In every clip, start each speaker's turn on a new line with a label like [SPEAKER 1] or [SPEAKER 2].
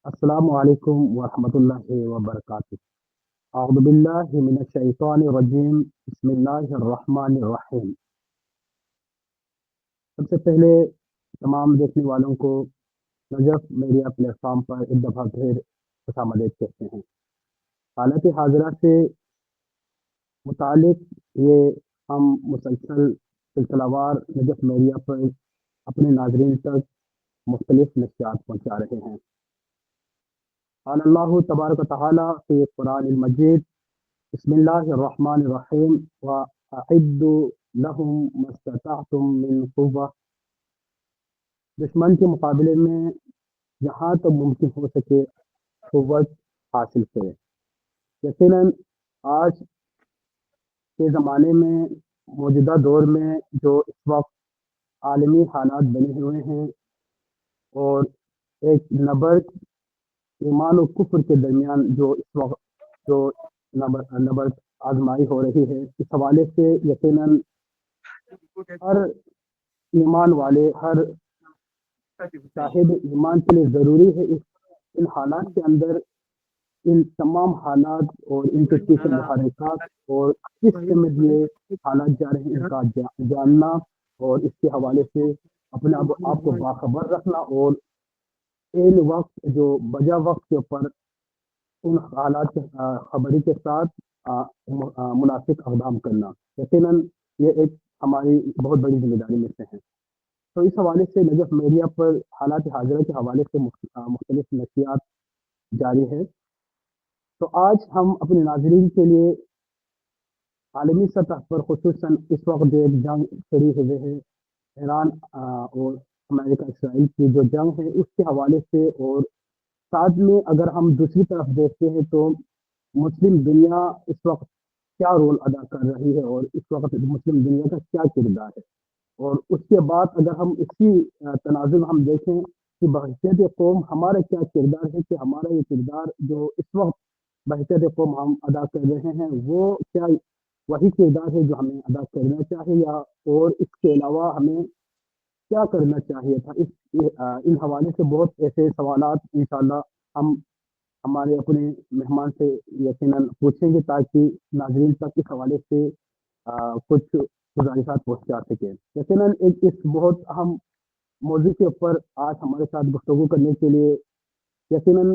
[SPEAKER 1] السلام علیکم ورحمۃ اللہ وبرکاتہ۔ اعوذ باللہ من الشیطان الرجیم، بسم اللہ الرحمن الرحیم۔ سب سے پہلے تمام دیکھنے والوں کو نجف میڈیا پلیٹ فارم پر ایک دفعہ پھر خوش آمدید کہتے ہیں۔ حالت حاضرہ سے متعلق یہ ہم مسلسل سلسلہ وار نجف میڈیا پر اپنے ناظرین تک مختلف نشریات پہنچا رہے ہیں۔ قال اللہ تبارک و تعالی فی قرآن المجید، بسم اللہ الرحمن الرحیم، وَأَعِدُّوا لَهُم مَّا اسْتَطَعْتُم مِّن قُوَّةٍ، دشمن کے مقابلے میں جہاں تک ممکن ہو سکے قوت حاصل کرے۔ یقیناً آج کے زمانے میں، موجودہ دور میں جو اس وقت عالمی حالات بنے ہوئے ہیں اور ایک نبرد ایمان و کفر کے درمیان جو اس وقت جو نبرد آزمائی ہو رہی ہے، اس حوالے سے یقیناً ہر ایمان والے، ہر صاحب ایمان کے لیے ضروری ہے ان حالات کے اندر ان تمام حالات اور ان کے پیچھے محرکات اور کس سمت یہ حالات جا رہے ہیں ان کا جاننا، اور اس کے حوالے سے اپنے آپ کو باخبر رکھنا، اور ان وقت جو بجا وقت کے اوپر ان حالات کے خبری کے ساتھ مناسب اقدام کرنا، یقیناً یہ ایک ہماری بہت بڑی ذمہ داری میں سے ہے۔ تو اس حوالے سے نجف میڈیا پر حالات حاضرہ کے حوالے سے مختلف نشریات جاری ہے۔ تو آج ہم اپنے ناظرین کے لیے عالمی سطح پر خصوصاً اس وقت جو ایک جنگ چھڑی ہوئے ہے، ایران اور امریکہ اسرائیل کی جو جنگ ہے، اس کے حوالے سے، اور ساتھ میں اگر ہم دوسری طرف دیکھتے ہیں تو مسلم دنیا اس وقت کیا رول ادا کر رہی ہے اور اس وقت مسلم دنیا کا کیا کردار ہے، اور اس کے بعد اگر ہم اسی تناظر میں ہم دیکھیں کہ بحیثیت قوم ہمارا کیا کردار ہے، کہ ہمارا یہ کردار جو اس وقت بحیثیت قوم ہم ادا کر رہے ہیں، وہ کیا وہی کردار ہے جو ہمیں ادا کرنا چاہیے، یا اور اس کے علاوہ ہمیں کیا کرنا چاہیے تھا۔ ان حوالے سے بہت ایسے سوالات انشاءاللہ ہم ہمارے اپنے مہمان سے یقیناً پوچھیں گے، تاکہ ناظرین تک اس حوالے سے کچھ گزارشات پہنچا سکیں۔ یقیناً اس بہت اہم موضوع کے اوپر آج ہمارے ساتھ گفتگو کرنے کے لیے یقیناً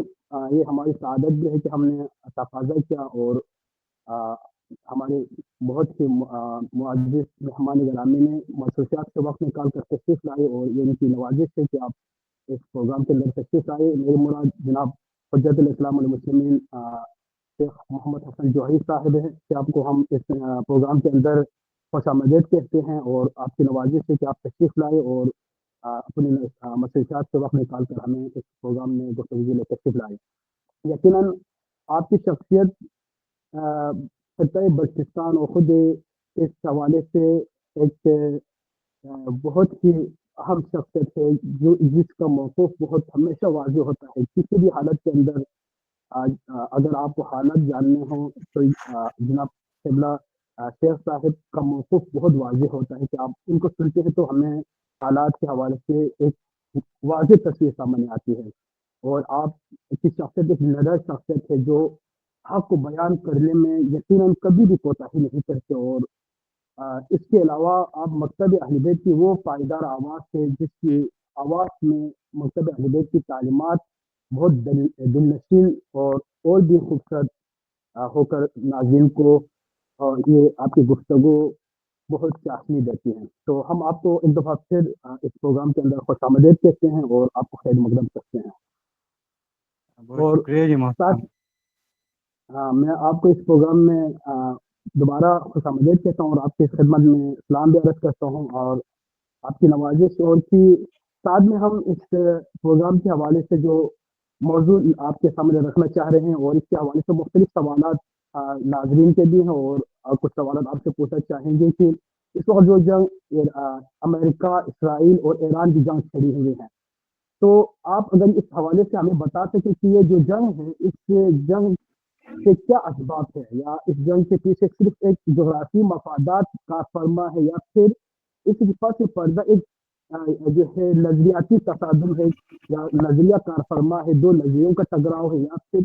[SPEAKER 1] یہ ہماری سعادت بھی ہے کہ ہم نے تقاضا کیا، اور ہمارے بہت ہی معزز مہمان گرامی نے مصروفیات کے وقت نکال کر تشریف لائے، اور یہ ان کی نوازش ہے کہ آپ اس پروگرام کے اندر تشریف لائے۔ میرے مراد جناب حجت الاسلام والمسلمین شیخ محمد حسن جوہری صاحب ہیں، کہ آپ کو ہم اس پروگرام کے اندر خوش آمدید کہتے ہیں، اور آپ کی نوازش ہے کہ آپ تشریف لائے اور اپنے مصروفیات کے وقت نکال کر ہمیں اس پروگرام میں گفتگو کے لیے تشریف لائے۔ یقیناً آپ کی شخصیت خطۂ بلوچستان اور خود اس حوالے سے ایک بہت ہی اہم شخصیت ہے، جس کا موقف بہت ہمیشہ واضح ہوتا ہے کسی بھی حالت کے اندر۔ اگر آپ کو حالت جاننے ہوں تو جناب قبلہ شیخ صاحب کا موقف بہت واضح ہوتا ہے، کہ آپ ان کو سنتے ہیں تو ہمیں حالات کے حوالے سے ایک واضح تصویر سامنے آتی ہے، اور آپ کی شخصیت ایک نڈر شخصیت ہے جو حق کو بیان کرنے میں یقیناً کبھی بھی کوتاہی نہیں کرتے، اور اس کے علاوہ آپ مکتب اہل بیت کی وہ پائیدار آواز ہے جس کی آواز میں مکتب اہل بیت کی تعلیمات بہت دل نشین اور بھی خوبصورت ہو کر ناظرین کو یہ آپ کی گفتگو بہت چاشنی دیتی ہیں۔ تو ہم آپ کو ایک دفعہ پھر اس پروگرام کے اندر خوش آمدید کہتے ہیں اور آپ کو خیر مقدم کرتے ہیں،
[SPEAKER 2] بہت
[SPEAKER 1] اور
[SPEAKER 2] شکریہ جی محترم۔
[SPEAKER 1] ساتھ میں آپ کو اس پروگرام میں دوبارہ خوش آمدید کہتا ہوں، اور آپ کی خدمت میں سلام بھی عرض کرتا ہوں، اور آپ کی نوازش اور کی ساتھ میں ہم اس پروگرام کے حوالے سے جو موضوع آپ کے سامنے رکھنا چاہ رہے ہیں، اور اس کے حوالے سے مختلف سوالات ناظرین کے بھی ہیں، اور کچھ سوالات آپ سے پوچھنا چاہیں گے کہ اس وقت جو جنگ امریکہ، اسرائیل اور ایران کی جنگ چھڑی ہوئی ہے، تو آپ اگر اس حوالے سے ہمیں بتا سکیں کہ یہ جو جنگ ہے، اس جنگ کے کیا اسباب ہے، یا اس جنگ کے پیچھے صرف ایک جغرافی مفادات کا فرما ہے، یا پھر اس پس پردہ ایک جو ہے نظریاتی تصادم ہے یا نظریہ کار فرما ہے، دو نظریوں کا ٹکراؤ ہے، یا پھر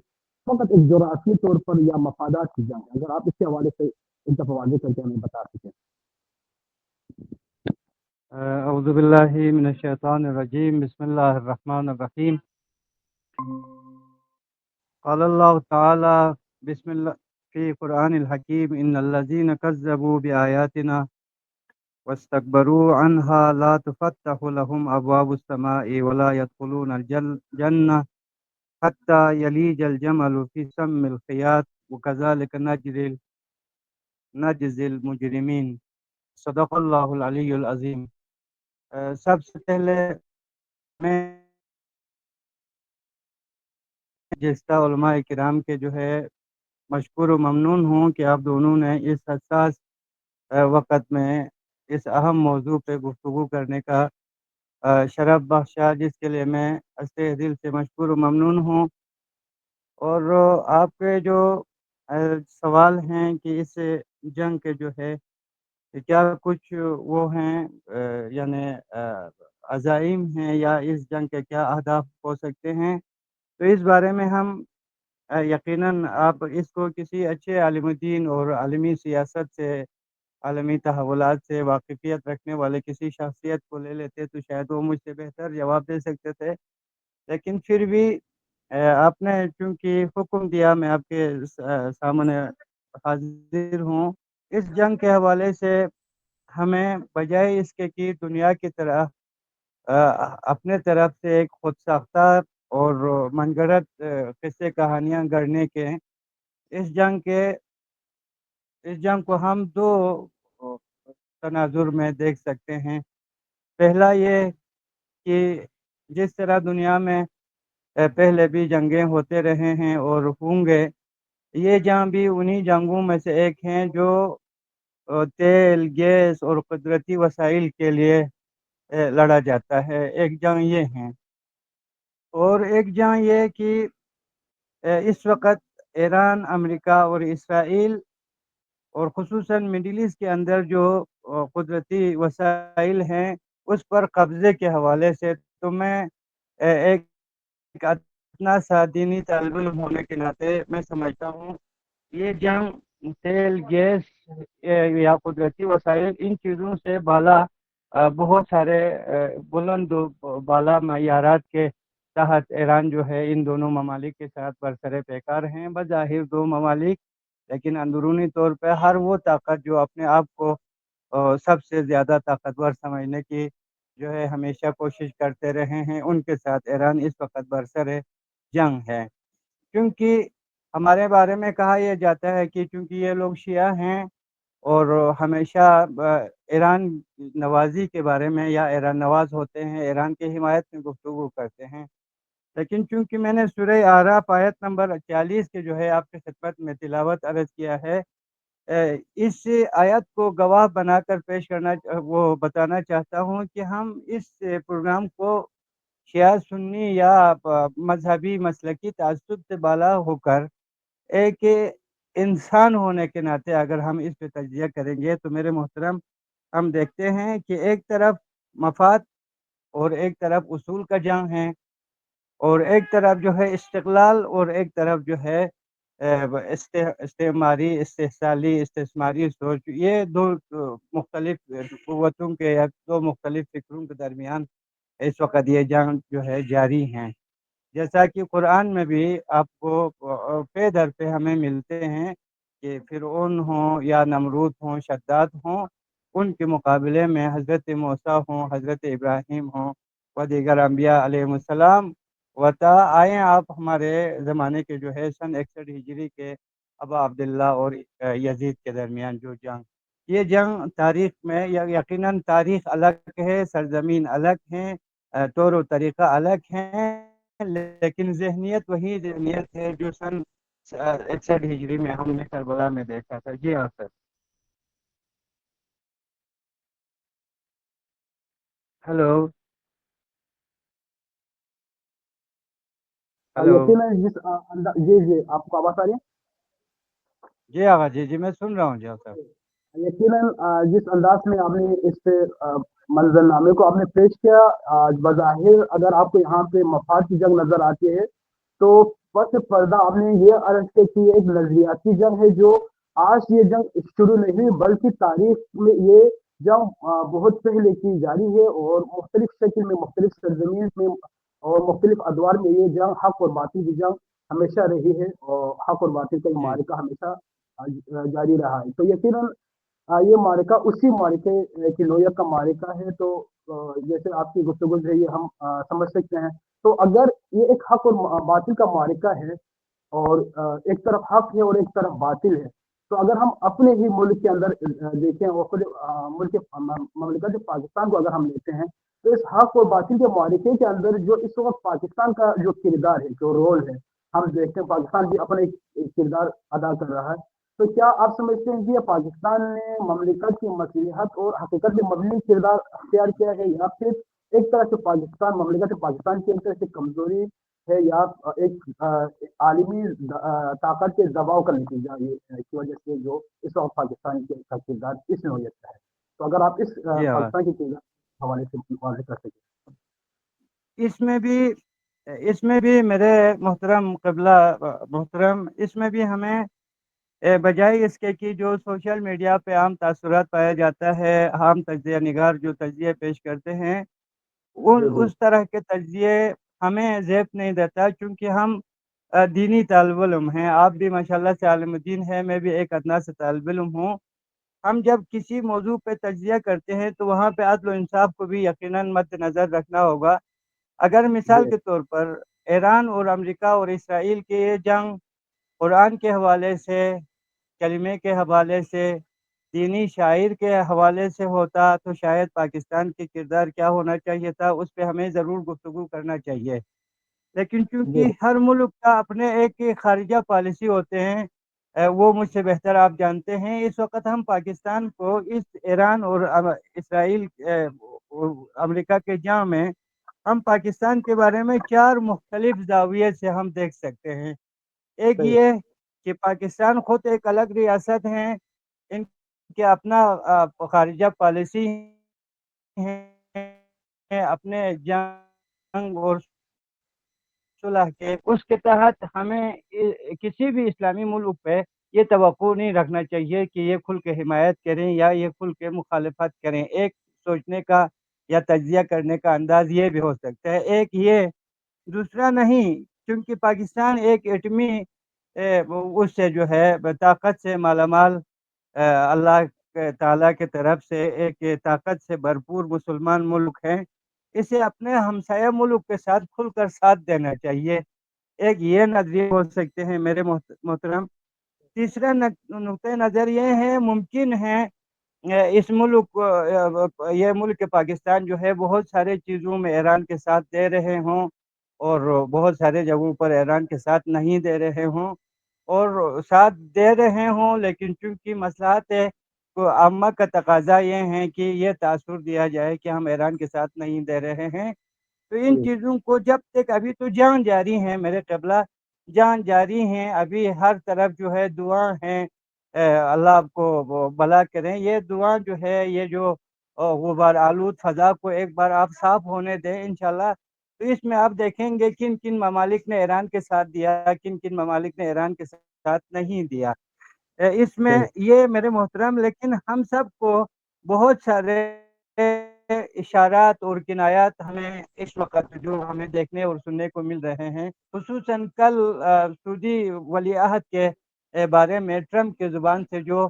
[SPEAKER 1] فقط ایک جغرافی طور پر یا مفادات کی جنگ ہے؟ اگر آپ اس کے حوالے سے ان کا واضح کر کے ہمیں بتا سکیں۔
[SPEAKER 2] أعوذ بالله من الشيطان الرجيم بسم الله الرحمن الرحيم قال الله تعالى بسم الله في قرآن الحكيم إن الذين كذبوا بآياتنا واستكبروا عنها لا تفتح لهم أبواب السماء ولا يدخلون الجنة حتى يليج الجمل في سم الخياط وكذلك نجزي المجرمين صدق الله العلي العظيم۔ سب سے پہلے میں جیسا علماء کرام کے جو ہے مشکور و ممنون ہوں کہ آپ دونوں نے اس حساس وقت میں اس اہم موضوع پہ گفتگو کرنے کا شرف بخشا، جس کے لیے میں تہ دل سے مشکور و ممنون ہوں۔ اور آپ کے جو سوال ہیں کہ اس جنگ کے جو ہے کیا کچھ وہ ہیں یعنی عزائم ہیں یا اس جنگ کے کیا اہداف ہو سکتے ہیں، تو اس بارے میں ہم یقیناً آپ اس کو کسی اچھے عالم دین اور عالمی سیاست سے، عالمی تحولات سے واقفیت رکھنے والے کسی شخصیت کو لے لیتے تو شاید وہ مجھ سے بہتر جواب دے سکتے تھے، لیکن پھر بھی آپ نے چونکہ حکم دیا، میں آپ کے سامنے حاضر ہوں۔ اس جنگ کے حوالے سے ہمیں بجائے اس کے کہ دنیا کی طرح اپنے طرف سے ایک خود ساختہ اور من گھڑت قصے کہانیاں گڑھنے کے، اس جنگ کے اس جنگ کو ہم دو تناظر میں دیکھ سکتے ہیں۔ پہلا یہ کہ جس طرح دنیا میں پہلے بھی جنگیں ہوتے رہے ہیں اور ہوں گے، یہ جنگ بھی انہی جنگوں میں سے ایک ہیں جو تیل، گیس اور قدرتی وسائل کے لیے لڑا جاتا ہے۔ ایک جنگ یہ ہیں، اور ایک جنگ یہ کہ اس وقت ایران، امریکہ اور اسرائیل اور خصوصاً مڈل ایسٹ کے اندر جو قدرتی وسائل ہیں اس پر قبضے کے حوالے سے، تو میں ایک اتنا سا دینی طالب علم ہونے کے ناطے میں سمجھتا ہوں یہ جنگ تیل، گیس یا قدرتی وسائل، ان چیزوں سے بالا بہت سارے بلند و بالا معیارات کے تحت ایران جو ہے ان دونوں ممالک کے ساتھ برسر پیکار ہیں۔ بظاہر دو ممالک، لیکن اندرونی طور پہ ہر وہ طاقت جو اپنے آپ کو سب سے زیادہ طاقتور سمجھنے کی جو ہے ہمیشہ کوشش کرتے رہے ہیں، ان کے ساتھ ایران اس وقت برسر جنگ ہے۔ کیونکہ ہمارے بارے میں کہا یہ جاتا ہے کہ چونکہ یہ لوگ شیعہ ہیں اور ہمیشہ ایران نوازی کے بارے میں یا ایران نواز ہوتے ہیں، ایران کی حمایت میں گفتگو کرتے ہیں، لیکن چونکہ میں نے سورہ اعراف آیت نمبر 40 کے جو ہے آپ کی خدمت میں تلاوت عرض کیا ہے، اس آیت کو گواہ بنا کر پیش کرنا وہ بتانا چاہتا ہوں کہ ہم اس پروگرام کو شیعہ سنی یا مذہبی مسلکی تعصب سے بالا ہو کر ایک انسان ہونے کے ناطے اگر ہم اس پہ تجزیہ کریں گے تو میرے محترم، ہم دیکھتے ہیں کہ ایک طرف مفاد اور ایک طرف اصول کا جنگ ہے، اور ایک طرف جو ہے استقلال اور ایک طرف جو ہے استعماری، استحصالی، استثماری سوچ، یہ دو مختلف قوتوں کے یا دو مختلف فکروں کے درمیان اس وقت یہ جنگ جو ہے جاری ہیں۔ جیسا کہ قرآن میں بھی آپ کو پہ در پہ ہمیں ملتے ہیں کہ فرعون ہوں یا نمرود ہوں، شداد ہوں، ان کے مقابلے میں حضرت موسیٰ ہوں، حضرت ابراہیم ہوں و دیگر انبیاء علیہ السلام وطا آئیں آپ ہمارے زمانے کے جو ہے سن 61 ہجری کے ابا عبداللہ اور یزید کے درمیان جو جنگ، یہ جنگ تاریخ میں یقیناً تاریخ الگ ہے، سرزمین الگ ہیں، طور و طریقہ الگ ہیں، لیکن ذہنیت وہی ذہنیت ہے جو سن 61 ہجری میں ہم نے کربلا میں دیکھا تھا۔ جی ہاں سر۔ ہلو ہلو
[SPEAKER 1] یقیناً جی جی، آپ کو آواز آ رہی ہے؟
[SPEAKER 2] جی آغا جی میں سن رہا ہوں جی صاحب۔
[SPEAKER 1] یقیناً جس انداز میں آپ نے اس منظرنامے کو آپ نے پیش کیا، بظاہر اگر آپ کو یہاں پہ مفاد کی جنگ نظر آتی ہے تو پس پردہ آپ نے یہ عرض کیا کہ یہ ایک نظریاتی جنگ ہے، جو آج یہ جنگ شروع نہیں ہوئی بلکہ تاریخ میں یہ جنگ بہت پہلے کی جاری ہے، اور مختلف شکل میں، مختلف سرزمین میں اور مختلف ادوار میں یہ جنگ حق اور باطل کی جنگ ہمیشہ رہی ہے، اور حق اور باطل کا یہ
[SPEAKER 2] جی
[SPEAKER 1] معرکہ ہمیشہ جاری رہا ہے۔ تو یقیناً یہ معرکہ اسی معرکے کی نوعیت کا معرکہ ہے، تو جیسے آپ کی گفتگو سے یہ ہم سمجھ سکتے ہیں۔ تو اگر یہ ایک حق اور باطل کا معرکہ ہے، اور ایک طرف حق ہے اور ایک طرف باطل ہے، تو اگر ہم اپنے ہی ملک کے اندر دیکھیں، اور خود ملک مملکت پاکستان کو اگر ہم لیتے ہیں، تو اس حق اور باطل کے معرکے کے اندر جو اس وقت پاکستان کا جو کردار ہے، جو رول ہے، ہم دیکھتے ہیں پاکستان بھی اپنا ایک کردار ادا کر رہا ہے۔ تو کیا آپ سمجھتے ہیں کہ یہ پاکستان نے مملکت کی مصلحت اور حقیقت میں مبنی کردار اختیار کیا ہے، یا پھر ایک طرح سے پاکستان، مملکت پاکستان کی ایک طرح سے کمزوری ہے، یا ایک عالمی طاقت کے دباؤ کا نتیجہ یہ کی وجہ سے جو اس وقت پاکستان کا کردار اس نوعیت کا ہے؟ تو اگر آپ اس
[SPEAKER 2] جی آواز
[SPEAKER 1] پاکستان کے کردار کے حوالے سے واضح کر سکیں۔
[SPEAKER 2] اس میں بھی اس میں بھی میرے محترم قبلہ محترم، اس میں بھی ہمیں بجائے اس کے کہ جو سوشل میڈیا پہ عام تاثرات پایا جاتا ہے، عام تجزیہ نگار جو تجزیے پیش کرتے ہیں، وہ
[SPEAKER 1] بالکل
[SPEAKER 2] اس طرح کے تجزیے ہمیں زیب نہیں دیتا، کیونکہ ہم دینی طالب علم ہیں۔ آپ بھی ماشاءاللہ سے عالم دین ہے، میں بھی ایک ادنا سے طالب علم ہوں۔ ہم جب کسی موضوع پہ تجزیہ کرتے ہیں تو وہاں پہ عدل و انصاف کو بھی یقیناً مد نظر رکھنا ہوگا۔ اگر مثال
[SPEAKER 1] جی
[SPEAKER 2] کے طور پر ایران اور امریکہ اور اسرائیل کی یہ جنگ قرآن کے حوالے سے، کلمے کے حوالے سے، دینی شاعر کے حوالے سے ہوتا تو شاید پاکستان کے کردار کیا ہونا چاہیے تھا، اس پہ ہمیں ضرور گفتگو کرنا چاہیے۔ لیکن
[SPEAKER 1] جی
[SPEAKER 2] چونکہ ہر ملک کا اپنے ایک خارجہ پالیسی ہوتے ہیں، وہ مجھ سے بہتر آپ جانتے ہیں۔ اس وقت ہم پاکستان کو اس ایران اور اسرائیل امریکہ کے جنگ میں ہم پاکستان کے بارے میں چار مختلف زاویے سے ہم دیکھ سکتے ہیں۔ ایک
[SPEAKER 1] صحیح
[SPEAKER 2] یہ کہ پاکستان خود ایک الگ ریاست ہے، ان کے اپنا خارجہ پالیسی ہے، اپنے جنگ اور صلح کے، اس کے تحت ہمیں کسی بھی اسلامی ملک پہ یہ توقع نہیں رکھنا چاہیے کہ یہ کھل کے حمایت کریں یا یہ کھل کے مخالفت کریں۔ ایک سوچنے کا یا تجزیہ کرنے کا انداز یہ بھی ہو سکتا ہے، ایک یہ، دوسرا نہیں، کیونکہ پاکستان ایک ایٹمی اس سے جو ہے طاقت سے مالا مال، اللہ تعالیٰ کی طرف سے ایک طاقت سے بھرپور مسلمان ملک ہے۔ اسے اپنے ہمسایہ ملک کے ساتھ کھل کر ساتھ دینا چاہیے۔ ایک یہ نظریے ہو سکتے ہیں میرے محترم۔ تیسرا نقطۂ نظر یہ ہے، ممکن ہے اس ملک یہ ملک پاکستان جو ہے بہت سارے چیزوں میں ایران کے ساتھ دے رہے ہوں، اور بہت سارے جگہوں پر ایران کے ساتھ نہیں دے رہے ہوں، اور ساتھ دے رہے ہوں لیکن چونکہ مصلحت ہے تو عامہ کا تقاضا یہ ہے کہ یہ تاثر دیا جائے کہ ہم ایران کے ساتھ نہیں دے رہے ہیں۔ تو ان
[SPEAKER 1] صحیح
[SPEAKER 2] چیزوں کو جب تک، ابھی تو جان جاری ہے میرے قبلہ، جان جاری ہیں، ابھی ہر طرف جو ہے دعا ہیں، اللہ آپ کو وہ بھلا کریں۔ یہ دعا جو ہے، یہ جو غبار آلود فضا کو ایک بار آپ صاف ہونے دیں انشاءاللہ، تو اس میں آپ دیکھیں گے کن کن ممالک نے ایران کے ساتھ دیا، کن کن ممالک نے ایران کے ساتھ نہیں دیا۔ اس میں
[SPEAKER 1] صحیح
[SPEAKER 2] یہ میرے محترم، لیکن ہم سب کو بہت سارے اشارات اور کنایات ہمیں اس وقت جو ہمیں دیکھنے اور سننے کو مل رہے ہیں، خصوصاً کل سعودی ولی عہد کے بارے میں ٹرمپ کے زبان سے جو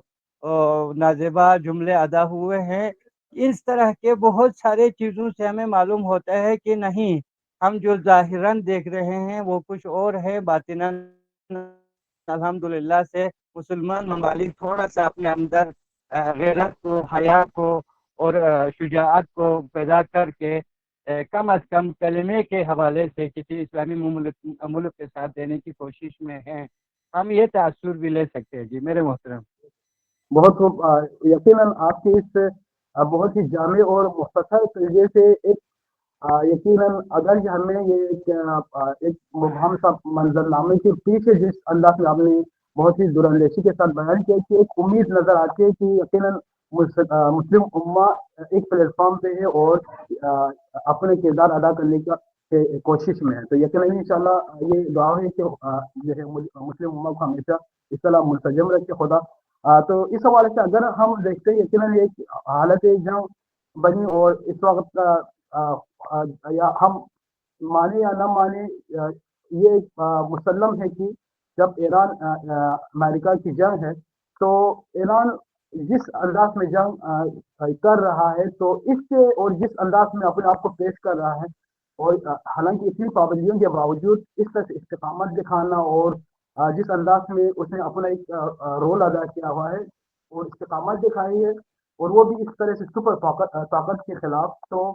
[SPEAKER 2] نازیبا جملے ادا ہوئے ہیں، اس طرح کے بہت سارے چیزوں سے ہمیں معلوم ہوتا ہے کہ نہیں، ہم جو ظاہراً دیکھ رہے ہیں وہ کچھ اور ہے، باطناً الحمدللہ سے مسلمان ممالک تھوڑا سا اپنے اندر غیرت کو، حیا کو اور شجاعت کو پیدا کر کے کم از کم کلمے کے حوالے سے کسی اسلامی ملک کے ساتھ دینے کی کوشش میں ہیں۔ ہم یہ تاثر بھی لے سکتے ہیں جی میرے محترم۔
[SPEAKER 1] بہت خوب، یقیناً آپ کی اس بہت ہی جامع اور مختصر طریقے سے ایک یقیناً اگر ہمیں یہ ایک مبہم سا منظر نامے کے پیچھے جس انداز میں آپ نے بہت ہی دراندیشی کے ساتھ بیان کیا کہ ایک امید نظر آتی ہے کہ یقیناً مسلم امہ ایک پلیٹ فارم پہ ہے اور اپنے کردار ادا کرنے کا کوشش میں ہے. تو یقیناً انشاءاللہ یہ دعا ہے کہ جو ہے مسلم امہ کو ہمیشہ اس طرح منسجم رکھے خدا. تو اس حوالے سے اگر ہم دیکھتے ہیں یقیناً ایک حالت جنگ بنی اور اس وقت یا ہم مانے یا نہ مانے یہ مسلم ہے کہ جب ایران امریکہ کی جنگ ہے تو ایران جس انداز میں جنگ کر رہا ہے تو اس سے اور جس انداز میں اپنے آپ کو پیش کر رہا ہے اور حالانکہ اتنی پابندیوں کے باوجود اس طرح سے استقامت دکھانا اور جس انداز میں اس نے اپنا ایک رول ادا کیا ہوا ہے اور استقامت دکھائی ہے اور وہ بھی اس طرح سے سپر طاقت کے خلاف. تو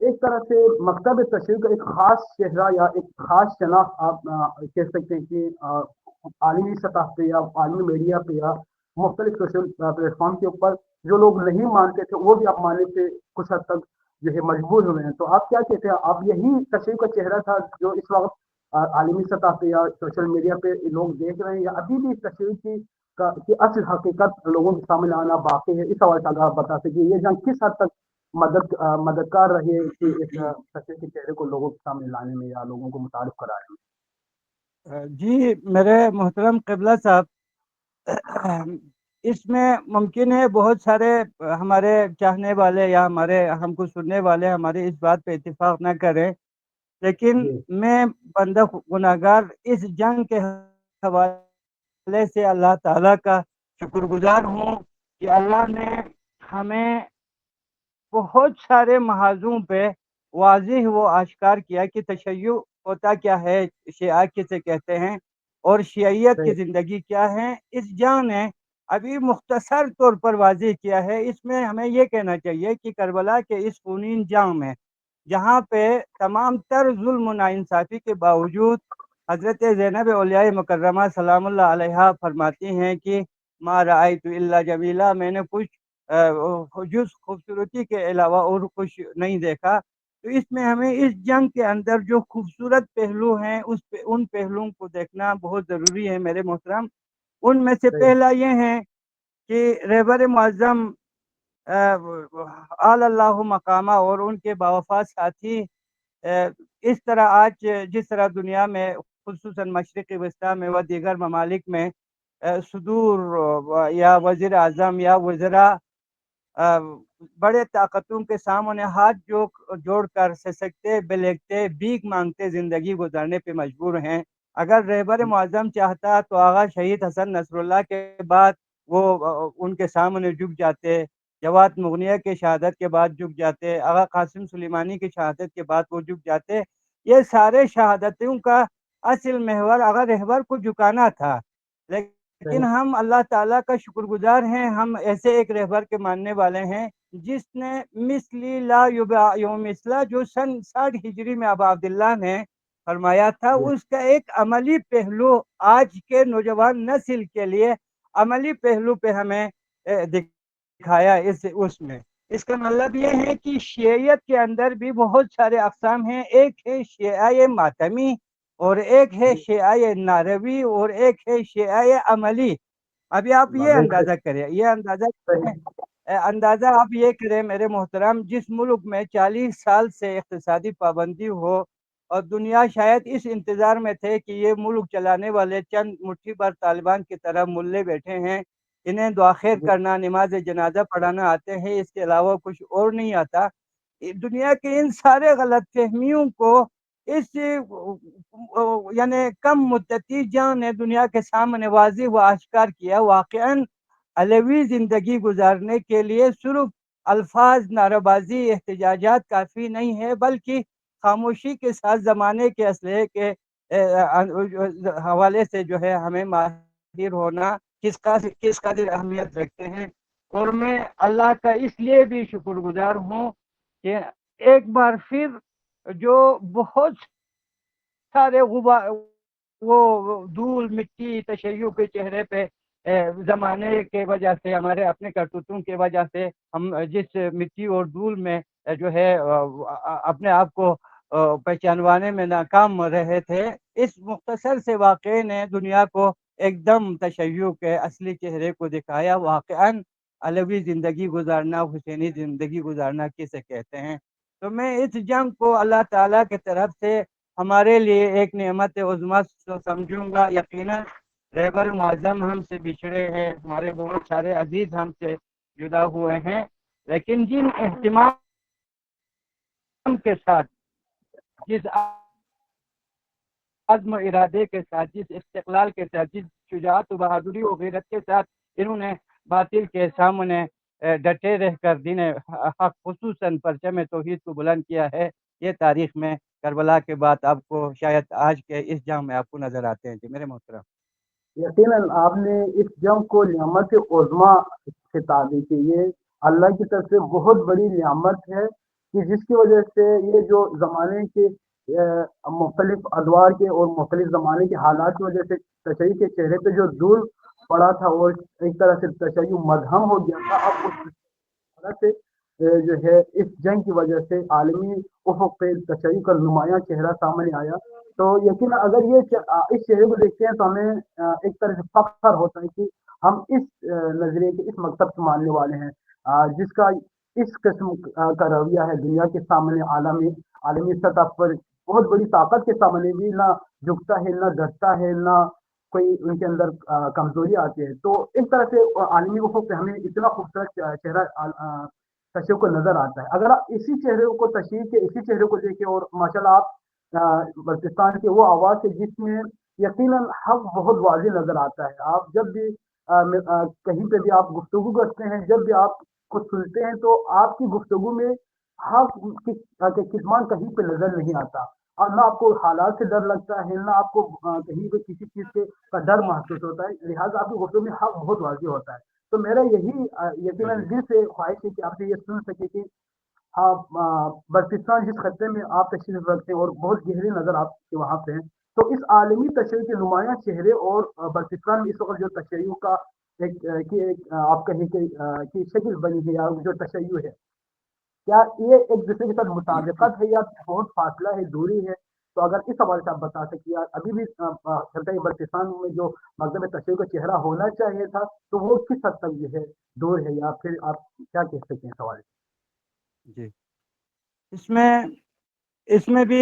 [SPEAKER 1] ایک طرح سے مکتب تشریح کا ایک خاص چہرہ یا ایک خاص شناخت آپ کہہ سکتے ہیں کہ عالمی سطح پہ یا عالمی میڈیا پہ یا مختلف سوشل پلیٹ فارم کے اوپر جو لوگ نہیں مانتے تھے وہ بھی آپ ماننے سے کچھ حد تک جو ہے مجبور ہوئے ہیں. تو آپ کیا کہتے ہیں؟ آپ یہی تشریح کا چہرہ تھا جو اس وقت عالمی سطح پہ یا سوشل میڈیا پہ لوگ دیکھ رہے ہیں یا ابھی بھی اس تشریح کی اصل حقیقت لوگوں کے سامنے آنا باقی ہے؟ اس حوالے سے اگر آپ بتا سکیں یہ جنگ کس حد تک مددگار رہی ہے کہ اس تشریح کے چہرے کو لوگوں کے سامنے لانے میں یا لوگوں کو متعارف کرانے میں؟
[SPEAKER 2] جی میرے محترم قبلہ صاحب، اس میں ممکن ہے بہت سارے ہمارے چاہنے والے یا ہم کو سننے والے ہمارے اس بات پہ اتفاق نہ کریں، لیکن
[SPEAKER 1] جی
[SPEAKER 2] میں بندہ گناہگار اس جنگ کے حوالے سے اللہ تعالیٰ کا شکر گزار ہوں کہ اللہ نے ہمیں بہت سارے محاذوں پہ واضح و آشکار کیا کہ تشیع ہوتا کیا ہے، شیعہ کسے کہتے ہیں اور شیعیت کی
[SPEAKER 1] صحیح
[SPEAKER 2] زندگی کیا ہے. اس جنگ نے ابھی مختصر طور پر واضح کیا ہے. اس میں ہمیں یہ کہنا چاہیے کہ کربلا کے اس خونین جنگ میں جہاں پہ تمام تر ظلم و ناانصافی کے باوجود حضرت زینب اولیاء مکرمہ سلام اللہ علیہ فرماتی ہیں کہ ما رأیت الا جمیلہ، میں نے کچھ جز خوبصورتی کے علاوہ اور کچھ نہیں دیکھا. تو اس میں ہمیں اس جنگ کے اندر جو خوبصورت پہلو ہیں ان پہلوؤں کو دیکھنا بہت ضروری ہے میرے محترم. ان میں سے
[SPEAKER 1] صحیح
[SPEAKER 2] پہلا یہ ہے کہ رہبر معظم آل اللہ مقامہ اور ان کے باوفا ساتھی اس طرح آج جس طرح دنیا میں خصوصاً مشرق وسطیٰ میں و دیگر ممالک میں صدور یا وزیر اعظم یا وزراء بڑے طاقتوں کے سامنے ہاتھ جوڑ کر سسکتے بلیکتے بھیک مانگتے زندگی گزارنے پہ مجبور ہیں. اگر رہبر معظم چاہتا تو آغا شہید حسن نصر اللہ کے بعد وہ ان کے سامنے جھک جاتے، جواد مغنیہ کے شہادت کے بعد جھک جاتے، آغا قاسم سلیمانی کی شہادت کے بعد وہ جھک جاتے. یہ سارے شہادتوں کا اصل محور اگر رہبر کو جھکانا تھا، لیکن
[SPEAKER 1] صحیح
[SPEAKER 2] ہم اللہ تعالیٰ کا شکر گزار ہیں، ہم ایسے ایک رہبر کے ماننے والے ہیں جس نے مثلی لا یوم مثلا جو سن 60 ہجری میں ابا عبداللہ نے فرمایا تھا،
[SPEAKER 1] جی
[SPEAKER 2] اس کا ایک عملی پہلو آج کے نوجوان نسل کے لیے عملی پہلو پہ ہمیں دکھایا اس میں. اس کا مطلب یہ ہے کہ شیعیت کے اندر بھی بہت سارے اقسام ہیں. ایک ہے شیعہ ماتمی اور ایک ہے
[SPEAKER 1] جی
[SPEAKER 2] شیعہ ناروی اور ایک ہے شیعہ عملی. ابھی آپ یہ
[SPEAKER 1] بالکل
[SPEAKER 2] اندازہ کریں، یہ
[SPEAKER 1] صحیح
[SPEAKER 2] اندازہ آپ یہ کریں میرے محترم، جس ملک میں 40 سال سے اقتصادی پابندی ہو اور دنیا شاید اس انتظار میں تھے کہ یہ ملک چلانے والے چند مٹھی بھر طالبان کی طرح ملے بیٹھے ہیں، انہیں دعا خیر
[SPEAKER 1] جی
[SPEAKER 2] کرنا نماز جنازہ پڑھانا آتے ہیں، اس کے علاوہ کچھ اور نہیں آتا. دنیا کے ان سارے غلط فہمیوں کو اس یعنی کم مدتی جنگ نے دنیا کے سامنے واضح و آشکار کیا. واقعاً علوی زندگی گزارنے کے لیے صرف الفاظ، نعرہ بازی، احتجاجات کافی نہیں ہے، بلکہ خاموشی کے ساتھ زمانے کے اسلحے کے حوالے سے جو ہے ہمیں ماہر ہونا کس قدر اہمیت رکھتے ہیں. اور میں اللہ کا اس لیے بھی شکر گزار ہوں کہ ایک بار پھر جو بہت سارے وہ دھول مٹی تشیع کے چہرے پہ زمانے کے وجہ سے، ہمارے اپنے کرتوتوں کے وجہ سے ہم جس مٹی اور دھول میں جو ہے اپنے آپ کو پہچانوانے میں ناکام رہے تھے، اس مختصر سے واقعے نے دنیا کو ایک دم تشیع کے اصلی چہرے کو دکھایا، واقعاً علوی زندگی گزارنا، حسینی زندگی گزارنا کسے کہتے ہیں۔ تو میں اس جنگ کو اللہ تعالیٰ کی طرف سے ہمارے لیے ایک نعمت عظمیٰ سمجھوں گا۔ یقیناً رہبر معظم ہم سے بچھڑے ہیں، ہمارے بہت سارے عزیز ہم سے جدا ہوئے ہیں، لیکن جن اہتمام کے ساتھ، جس عزم و ارادے کے ساتھ، جس استقلال کے ساتھ، جس شجاعت و بہادری و غیرت کے ساتھ انہوں نے باطل کے سامنے ڈٹے رہ کر دین حق خصوصاً پرچم توحید کو بلند کیا ہے، یہ تاریخ میں کربلا کے بعد آپ کو شاید آج کے اس جنگ میں آپ کو نظر آتے ہیں۔ جی میرے محترم،
[SPEAKER 1] یقیناً آپ نے اس جنگ کو نعمت عظمیٰ خطاب دی کہ یہ اللہ کی طرف سے بہت بڑی نعمت ہے، کہ جس کی وجہ سے یہ جو زمانے کے مختلف ادوار کے اور مختلف زمانے کے حالات کی وجہ سے تشیع کے چہرے پہ جو دور پڑا تھا اور ایک طرح سے تشیع مدھم ہو گیا تھا، اب اس طرح سے جو ہے اس جنگ کی وجہ سے عالمی افق پہ تشیع کا نمایاں چہرہ سامنے آیا۔ تو یقینا اگر یہ اس چہرے کو دیکھتے ہیں تو ہمیں ایک طرح سے فخر ہوتا ہے کہ ہم اس نظریے کے اس مکتب سے ماننے والے ہیں، جس کا اس قسم کا رویہ ہے دنیا کے سامنے، عالمی سطح پر بہت بڑی طاقت کے سامنے بھی نہ جھکتا ہے، نہ ڈرتا ہے، نہ کوئی ان کے اندر کمزوری آتی ہے۔ تو اس طرح سے عالمی افق پہ ہمیں اتنا خوبصورت چہرہ تشیع کو نظر آتا ہے۔ اگر آپ اسی چہرے کو تشیع کے اسی چہرے کو دیکھیں، اور ماشاء اللہ آپ بلوچستان کی وہ آواز ہے جس میں یقیناً حق بہت واضح نظر آتا ہے۔ آپ جب بھی کہیں پہ بھی آپ گفتگو کرتے ہیں، جب بھی آپ کو سنتے ہیں، تو آپ کی گفتگو میں حق کے کتمان کہیں پہ نظر نہیں آتا، اور نہ آپ کو حالات سے ڈر لگتا ہے، نہ آپ کو کہیں پہ کسی چیز کا ڈر محسوس ہوتا ہے، لہٰذا آپ کی گفتگو میں حق بہت واضح ہوتا ہے۔ تو میرا یہی
[SPEAKER 2] جی
[SPEAKER 1] یقیناً
[SPEAKER 2] جی
[SPEAKER 1] دل سے خواہش ہے کہ آپ سے یہ سن سکے کہ آپ بلوچستان جس خطے میں آپ تشریف رکھتے ہیں اور بہت گہری نظر آپ کے وہاں پہ ہیں، تو اس عالمی تشیع کے نمایاں چہرے اور بلوچستان میں اس وقت جو تشیع کا ایک آپ کہیں کہ شکل بنی ہے، یا جو تشیع ہے، کیا یہ ایک دوسرے کے ساتھ مطابقت ہے یا بہت فاصلہ ہے، دوری ہے؟ تو اگر اس حوالے سے آپ بتا سکیں، یا ابھی بھی خطۂ بلوچستان میں جو مکتب تشیع کا چہرہ ہونا چاہیے تھا، تو وہ کس حد تک جو ہے دور ہے، یا پھر آپ کیا کہہ سکتے ہیں اس حوالے
[SPEAKER 2] جی اس میں اس میں بھی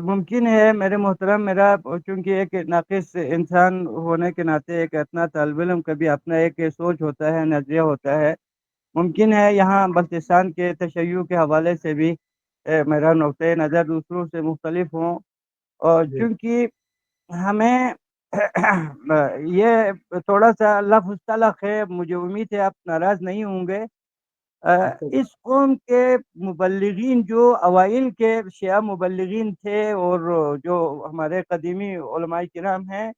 [SPEAKER 2] ممکن ہے میرے محترم، میرا چونکہ ایک ناقص انسان ہونے کے ناطے ایک اتنا طالب علم کا بھی اپنا ایک سوچ ہوتا ہے، نظریہ ہوتا ہے، ممکن ہے یہاں بلوچستان کے تشیع کے حوالے سے بھی میرا نقطۂ نظر دوسروں سے مختلف ہوں، اور
[SPEAKER 1] سے؟
[SPEAKER 2] چونکہ ہمیں یہ تھوڑا سا لفظ تلخ ہے، مجھے امید ہے آپ ناراض نہیں ہوں گے۔
[SPEAKER 1] جی
[SPEAKER 2] اس قوم کے مبلغین جو اوائل کے شیعہ مبلغین تھے، اور جو ہمارے قدیمی علماء کرام ہیں،